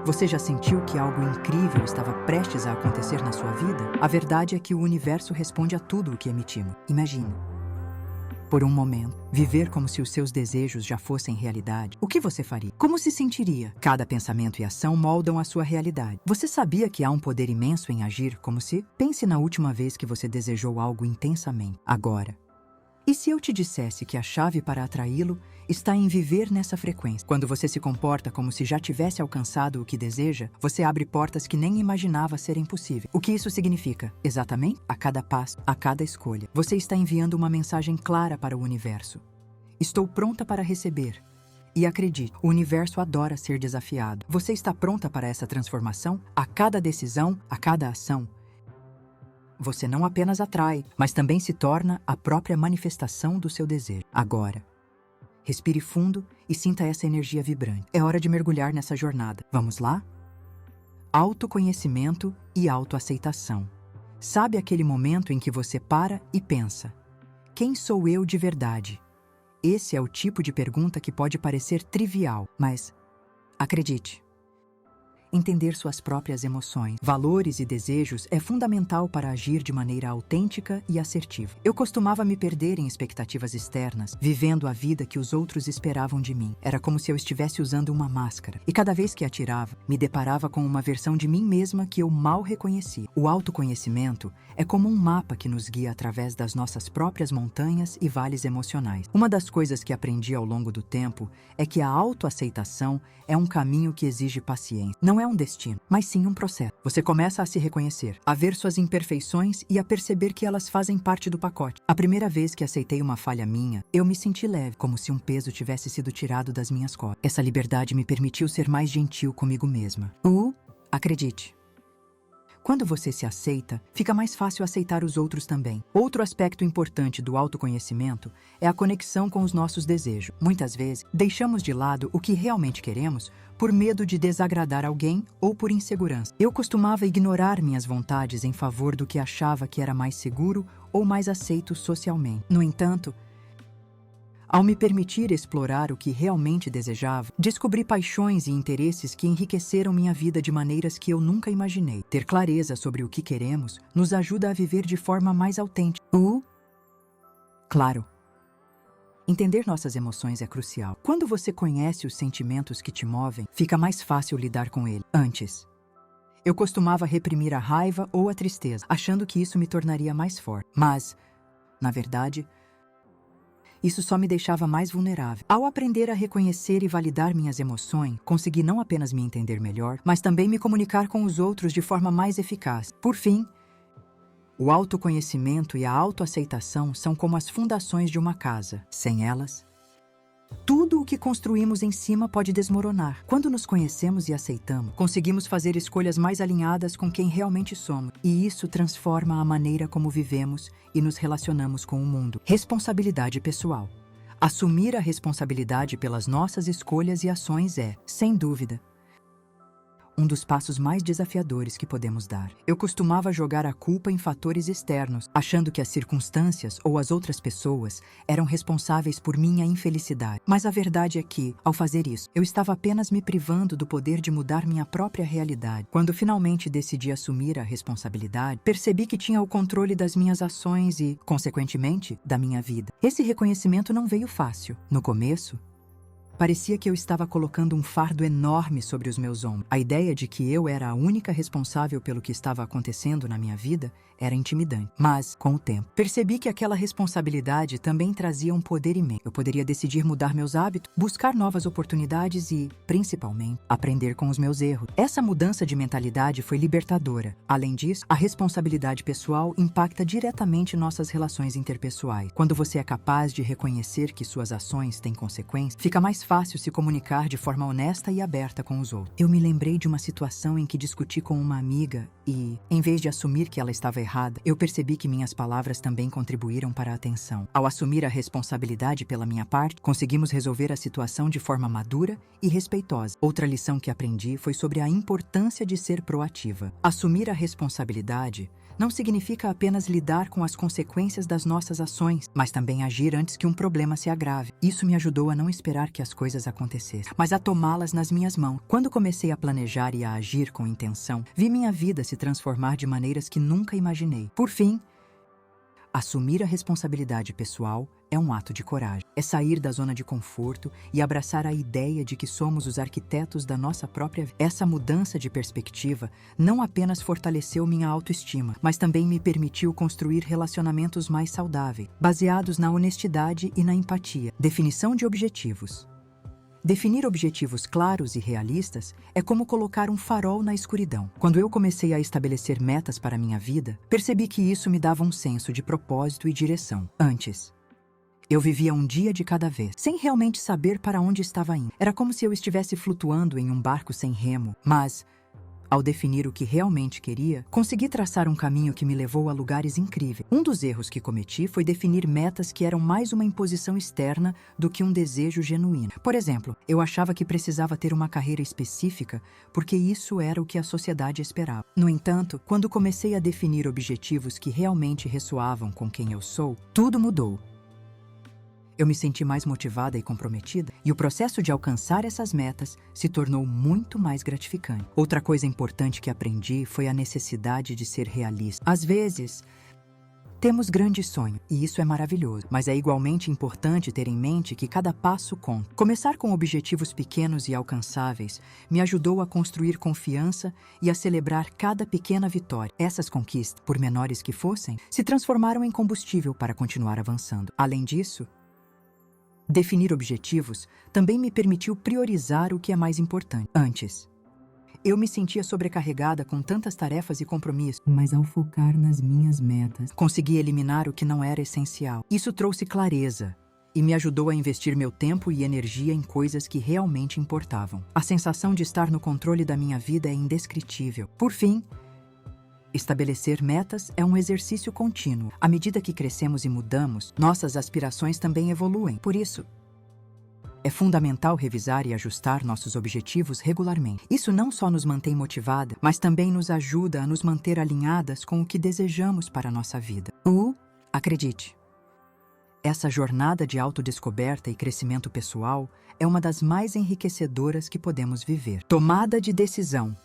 Você já sentiu que algo incrível estava prestes a acontecer na sua vida? A verdade é que o universo responde a tudo o que emitimos. Imagine, por um momento, viver como se os seus desejos já fossem realidade. O que você faria? Como se sentiria? Cada pensamento e ação moldam a sua realidade. Você sabia que há um poder imenso em agir como se? Pense na última vez que você desejou algo intensamente. Agora. E se eu te dissesse que a chave para atraí-lo está em viver nessa frequência? Quando você se comporta como se já tivesse alcançado o que deseja, você abre portas que nem imaginava serem possíveis. O que isso significa? Exatamente, a cada passo, a cada escolha, você está enviando uma mensagem clara para o universo. Estou pronta para receber. E acredite, o universo adora ser desafiado. Você está pronta para essa transformação? A cada decisão, a cada ação, você não apenas atrai, mas também se torna a própria manifestação do seu desejo. Agora, respire fundo e sinta essa energia vibrante. É hora de mergulhar nessa jornada. Vamos lá? Autoconhecimento e autoaceitação. Sabe aquele momento em que você para e pensa: quem sou eu de verdade? Esse é o tipo de pergunta que pode parecer trivial, mas acredite. Entender suas próprias emoções, valores e desejos é fundamental para agir de maneira autêntica e assertiva. Eu costumava me perder em expectativas externas, vivendo a vida que os outros esperavam de mim. Era como se eu estivesse usando uma máscara. E cada vez que a tirava, me deparava com uma versão de mim mesma que eu mal reconhecia. O autoconhecimento é como um mapa que nos guia através das nossas próprias montanhas e vales emocionais. Uma das coisas que aprendi ao longo do tempo é que a autoaceitação é um caminho que exige paciência. Não é um destino, mas sim um processo. Você começa a se reconhecer, a ver suas imperfeições e a perceber que elas fazem parte do pacote. A primeira vez que aceitei uma falha minha, eu me senti leve, como se um peso tivesse sido tirado das minhas costas. Essa liberdade me permitiu ser mais gentil comigo mesma. Acredite. Quando você se aceita, fica mais fácil aceitar os outros também. Outro aspecto importante do autoconhecimento é a conexão com os nossos desejos. Muitas vezes, deixamos de lado o que realmente queremos por medo de desagradar alguém ou por insegurança. Eu costumava ignorar minhas vontades em favor do que achava que era mais seguro ou mais aceito socialmente. No entanto, ao me permitir explorar o que realmente desejava, descobri paixões e interesses que enriqueceram minha vida de maneiras que eu nunca imaginei. Ter clareza sobre o que queremos nos ajuda a viver de forma mais autêntica. Claro. Entender nossas emoções é crucial. Quando você conhece os sentimentos que te movem, fica mais fácil lidar com eles. Antes, eu costumava reprimir a raiva ou a tristeza, achando que isso me tornaria mais forte. Mas, na verdade, isso só me deixava mais vulnerável. Ao aprender a reconhecer e validar minhas emoções, consegui não apenas me entender melhor, mas também me comunicar com os outros de forma mais eficaz. Por fim, o autoconhecimento e a autoaceitação são como as fundações de uma casa. Sem elas, tudo o que construímos em cima pode desmoronar. Quando nos conhecemos e aceitamos, conseguimos fazer escolhas mais alinhadas com quem realmente somos. E isso transforma a maneira como vivemos e nos relacionamos com o mundo. Responsabilidade pessoal. Assumir a responsabilidade pelas nossas escolhas e ações é, sem dúvida, um dos passos mais desafiadores que podemos dar. Eu costumava jogar a culpa em fatores externos, achando que as circunstâncias ou as outras pessoas eram responsáveis por minha infelicidade. Mas a verdade é que, ao fazer isso, eu estava apenas me privando do poder de mudar minha própria realidade. Quando finalmente decidi assumir a responsabilidade, percebi que tinha o controle das minhas ações e, consequentemente, da minha vida. Esse reconhecimento não veio fácil. No começo, parecia que eu estava colocando um fardo enorme sobre os meus ombros. A ideia de que eu era a única responsável pelo que estava acontecendo na minha vida era intimidante. Mas, com o tempo, percebi que aquela responsabilidade também trazia um poder imenso. Eu poderia decidir mudar meus hábitos, buscar novas oportunidades e, principalmente, aprender com os meus erros. Essa mudança de mentalidade foi libertadora. Além disso, a responsabilidade pessoal impacta diretamente nossas relações interpessoais. Quando você é capaz de reconhecer que suas ações têm consequências, fica mais fácil se comunicar de forma honesta e aberta com os outros. Eu me lembrei de uma situação em que discuti com uma amiga e, em vez de assumir que ela estava errada, eu percebi que minhas palavras também contribuíram para a tensão. Ao assumir a responsabilidade pela minha parte, conseguimos resolver a situação de forma madura e respeitosa. Outra lição que aprendi foi sobre a importância de ser proativa. Assumir a responsabilidade não significa apenas lidar com as consequências das nossas ações, mas também agir antes que um problema se agrave. Isso me ajudou a não esperar que as coisas acontecessem, mas a tomá-las nas minhas mãos. Quando comecei a planejar e a agir com intenção, vi minha vida se transformar de maneiras que nunca imaginei. Por fim, assumir a responsabilidade pessoal é um ato de coragem. É sair da zona de conforto e abraçar a ideia de que somos os arquitetos da nossa própria vida. Essa mudança de perspectiva não apenas fortaleceu minha autoestima, mas também me permitiu construir relacionamentos mais saudáveis, baseados na honestidade e na empatia. Definição de objetivos. Definir objetivos claros e realistas é como colocar um farol na escuridão. Quando eu comecei a estabelecer metas para minha vida, percebi que isso me dava um senso de propósito e direção. Antes, eu vivia um dia de cada vez, sem realmente saber para onde estava indo. Era como se eu estivesse flutuando em um barco sem remo, mas, ao definir o que realmente queria, consegui traçar um caminho que me levou a lugares incríveis. Um dos erros que cometi foi definir metas que eram mais uma imposição externa do que um desejo genuíno. Por exemplo, eu achava que precisava ter uma carreira específica porque isso era o que a sociedade esperava. No entanto, quando comecei a definir objetivos que realmente ressoavam com quem eu sou, tudo mudou. Eu me senti mais motivada e comprometida, e o processo de alcançar essas metas se tornou muito mais gratificante. Outra coisa importante que aprendi foi a necessidade de ser realista. Às vezes, temos grandes sonhos, e isso é maravilhoso, mas é igualmente importante ter em mente que cada passo conta. Começar com objetivos pequenos e alcançáveis me ajudou a construir confiança e a celebrar cada pequena vitória. Essas conquistas, por menores que fossem, se transformaram em combustível para continuar avançando. Além disso, definir objetivos também me permitiu priorizar o que é mais importante. Antes, eu me sentia sobrecarregada com tantas tarefas e compromissos, mas ao focar nas minhas metas, consegui eliminar o que não era essencial. Isso trouxe clareza e me ajudou a investir meu tempo e energia em coisas que realmente importavam. A sensação de estar no controle da minha vida é indescritível. Por fim, estabelecer metas é um exercício contínuo. À medida que crescemos e mudamos, nossas aspirações também evoluem. Por isso, é fundamental revisar e ajustar nossos objetivos regularmente. Isso não só nos mantém motivada, mas também nos ajuda a nos manter alinhadas com o que desejamos para a nossa vida. Acredite, essa jornada de autodescoberta e crescimento pessoal é uma das mais enriquecedoras que podemos viver. Tomada de decisão.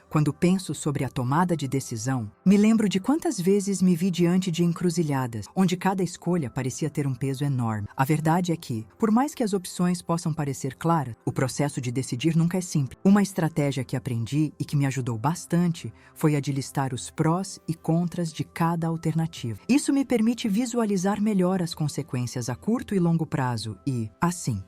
Quando penso sobre a tomada de decisão, me lembro de quantas vezes me vi diante de encruzilhadas, onde cada escolha parecia ter um peso enorme. A verdade é que, por mais que as opções possam parecer claras, o processo de decidir nunca é simples. Uma estratégia que aprendi e que me ajudou bastante foi a de listar os prós e contras de cada alternativa. Isso me permite visualizar melhor as consequências a curto e longo prazo e, assim,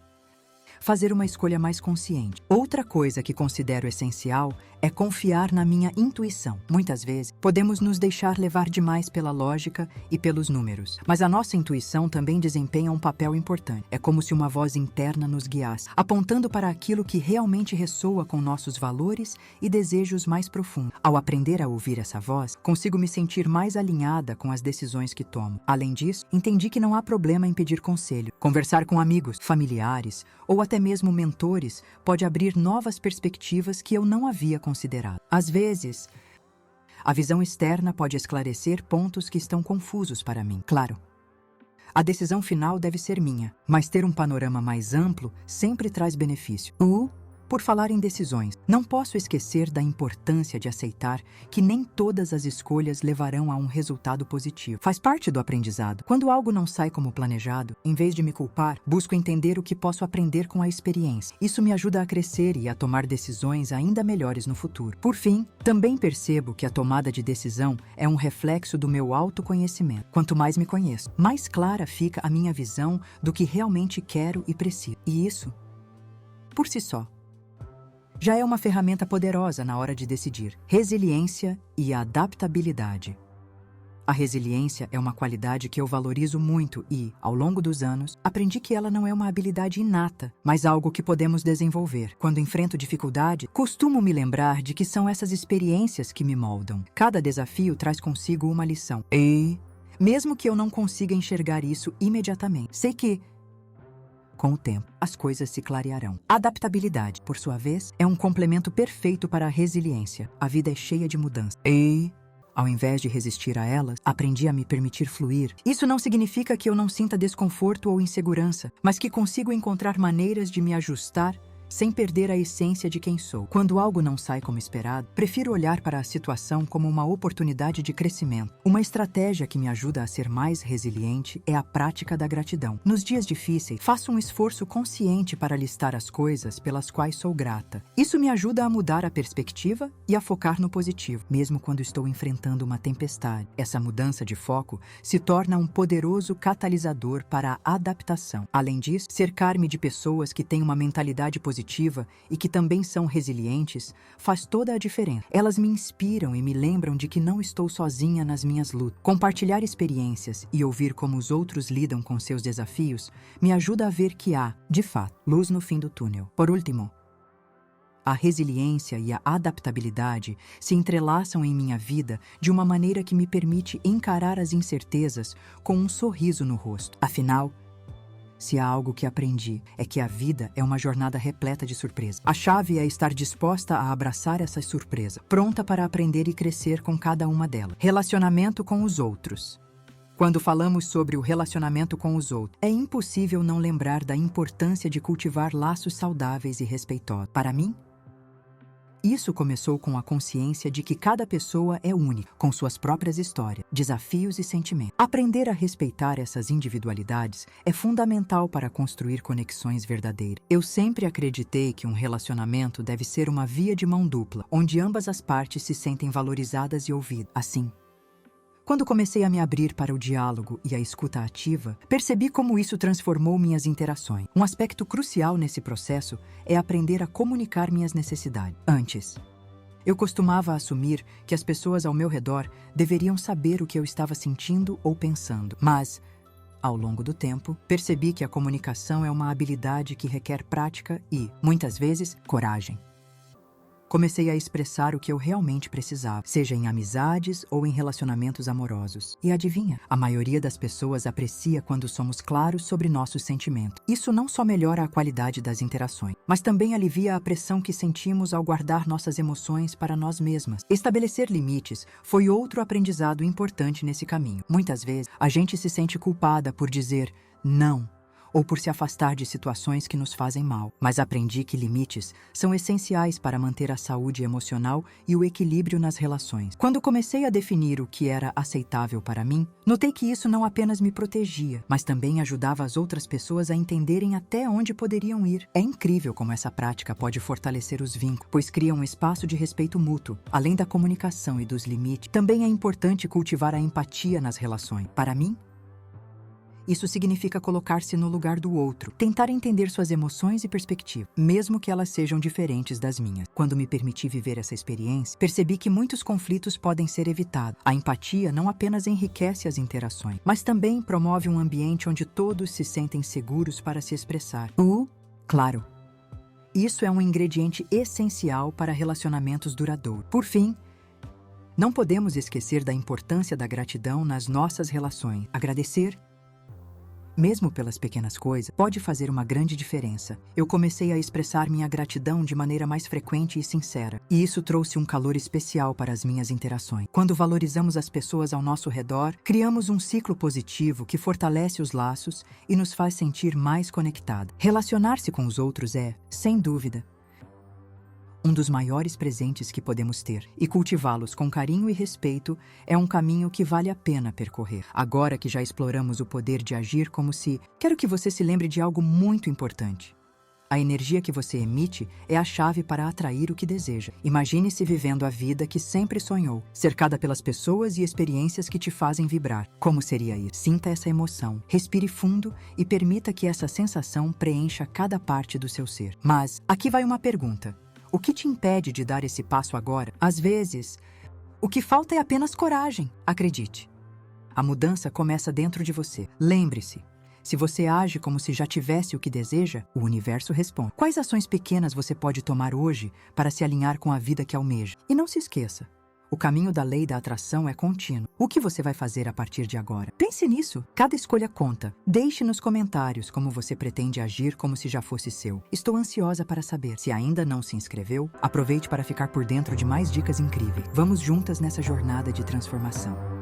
fazer uma escolha mais consciente. Outra coisa que considero essencial é confiar na minha intuição. Muitas vezes, podemos nos deixar levar demais pela lógica e pelos números, mas a nossa intuição também desempenha um papel importante. É como se uma voz interna nos guiasse, apontando para aquilo que realmente ressoa com nossos valores e desejos mais profundos. Ao aprender a ouvir essa voz, consigo me sentir mais alinhada com as decisões que tomo. Além disso, entendi que não há problema em pedir conselho. Conversar com amigos, familiares ou até mesmo mentores pode abrir novas perspectivas que eu não havia considerado. Às vezes, a visão externa pode esclarecer pontos que estão confusos para mim. Claro, a decisão final deve ser minha, mas ter um panorama mais amplo sempre traz benefício. Por falar em decisões, não posso esquecer da importância de aceitar que nem todas as escolhas levarão a um resultado positivo. Faz parte do aprendizado. Quando algo não sai como planejado, em vez de me culpar, busco entender o que posso aprender com a experiência. Isso me ajuda a crescer e a tomar decisões ainda melhores no futuro. Por fim, também percebo que a tomada de decisão é um reflexo do meu autoconhecimento. Quanto mais me conheço, mais clara fica a minha visão do que realmente quero e preciso. E isso, por si só, já é uma ferramenta poderosa na hora de decidir. Resiliência e adaptabilidade. A resiliência é uma qualidade que eu valorizo muito e, ao longo dos anos, aprendi que ela não é uma habilidade inata, mas algo que podemos desenvolver. Quando enfrento dificuldade, costumo me lembrar de que são essas experiências que me moldam. Cada desafio traz consigo uma lição. E, mesmo que eu não consiga enxergar isso imediatamente, sei que, com o tempo, as coisas se clarearão. Adaptabilidade, por sua vez, é um complemento perfeito para a resiliência. A vida é cheia de mudanças. E Ao invés de resistir a elas, aprendi a me permitir fluir. Isso não significa que eu não sinta desconforto ou insegurança, mas que consigo encontrar maneiras de me ajustar sem perder a essência de quem sou. Quando algo não sai como esperado, prefiro olhar para a situação como uma oportunidade de crescimento. Uma estratégia que me ajuda a ser mais resiliente é a prática da gratidão. Nos dias difíceis, faço um esforço consciente para listar as coisas pelas quais sou grata. Isso me ajuda a mudar a perspectiva e a focar no positivo, mesmo quando estou enfrentando uma tempestade. Essa mudança de foco se torna um poderoso catalisador para a adaptação. Além disso, cercar-me de pessoas que têm uma mentalidade positiva e que também são resilientes, faz toda a diferença. Elas me inspiram e me lembram de que não estou sozinha nas minhas lutas. Compartilhar experiências e ouvir como os outros lidam com seus desafios me ajuda a ver que há, de fato, luz no fim do túnel. Por último, a resiliência e a adaptabilidade se entrelaçam em minha vida de uma maneira que me permite encarar as incertezas com um sorriso no rosto. Afinal, se há algo que aprendi, é que a vida é uma jornada repleta de surpresas. A chave é estar disposta a abraçar essa surpresa, pronta para aprender e crescer com cada uma delas. Relacionamento com os outros. Quando falamos sobre o relacionamento com os outros, é impossível não lembrar da importância de cultivar laços saudáveis e respeitosos. Para mim, isso começou com a consciência de que cada pessoa é única, com suas próprias histórias, desafios e sentimentos. Aprender a respeitar essas individualidades é fundamental para construir conexões verdadeiras. Eu sempre acreditei que um relacionamento deve ser uma via de mão dupla, onde ambas as partes se sentem valorizadas e ouvidas. Assim, quando comecei a me abrir para o diálogo e a escuta ativa, percebi como isso transformou minhas interações. Um aspecto crucial nesse processo é aprender a comunicar minhas necessidades. Antes, eu costumava assumir que as pessoas ao meu redor deveriam saber o que eu estava sentindo ou pensando. Mas, ao longo do tempo, percebi que a comunicação é uma habilidade que requer prática e, muitas vezes, coragem. Comecei a expressar o que eu realmente precisava, seja em amizades ou em relacionamentos amorosos. E adivinha? A maioria das pessoas aprecia quando somos claros sobre nossos sentimentos. Isso não só melhora a qualidade das interações, mas também alivia a pressão que sentimos ao guardar nossas emoções para nós mesmas. Estabelecer limites foi outro aprendizado importante nesse caminho. Muitas vezes, a gente se sente culpada por dizer não, ou por se afastar de situações que nos fazem mal. Mas aprendi que limites são essenciais para manter a saúde emocional e o equilíbrio nas relações. Quando comecei a definir o que era aceitável para mim, notei que isso não apenas me protegia, mas também ajudava as outras pessoas a entenderem até onde poderiam ir. É incrível como essa prática pode fortalecer os vínculos, pois cria um espaço de respeito mútuo. Além da comunicação e dos limites, também é importante cultivar a empatia nas relações. Para mim, isso significa colocar-se no lugar do outro, tentar entender suas emoções e perspectivas, mesmo que elas sejam diferentes das minhas. Quando me permiti viver essa experiência, percebi que muitos conflitos podem ser evitados. A empatia não apenas enriquece as interações, mas também promove um ambiente onde todos se sentem seguros para se expressar. Claro, isso é um ingrediente essencial para relacionamentos duradouros. Por fim, não podemos esquecer da importância da gratidão nas nossas relações. Agradecer, mesmo pelas pequenas coisas, pode fazer uma grande diferença. Eu comecei a expressar minha gratidão de maneira mais frequente e sincera, e isso trouxe um calor especial para as minhas interações. Quando valorizamos as pessoas ao nosso redor, criamos um ciclo positivo que fortalece os laços e nos faz sentir mais conectados. Relacionar-se com os outros é, sem dúvida, um dos maiores presentes que podemos ter, e cultivá-los com carinho e respeito é um caminho que vale a pena percorrer. Agora que já exploramos o poder de agir como se, quero que você se lembre de algo muito importante. A energia que você emite é a chave para atrair o que deseja. Imagine-se vivendo a vida que sempre sonhou, cercada pelas pessoas e experiências que te fazem vibrar. Como seria isso? Sinta essa emoção, respire fundo e permita que essa sensação preencha cada parte do seu ser. Mas, aqui vai uma pergunta. O que te impede de dar esse passo agora? Às vezes, o que falta é apenas coragem, acredite. A mudança começa dentro de você. Lembre-se, se você age como se já tivesse o que deseja, o universo responde. Quais ações pequenas você pode tomar hoje para se alinhar com a vida que almeja? E não se esqueça, O caminho da lei da atração é contínuo. O que você vai fazer a partir de agora? Pense nisso. Cada escolha conta. Deixe nos comentários como você pretende agir como se já fosse seu. Estou ansiosa para saber. Se ainda não se inscreveu, aproveite para ficar por dentro de mais dicas incríveis. Vamos juntas nessa jornada de transformação.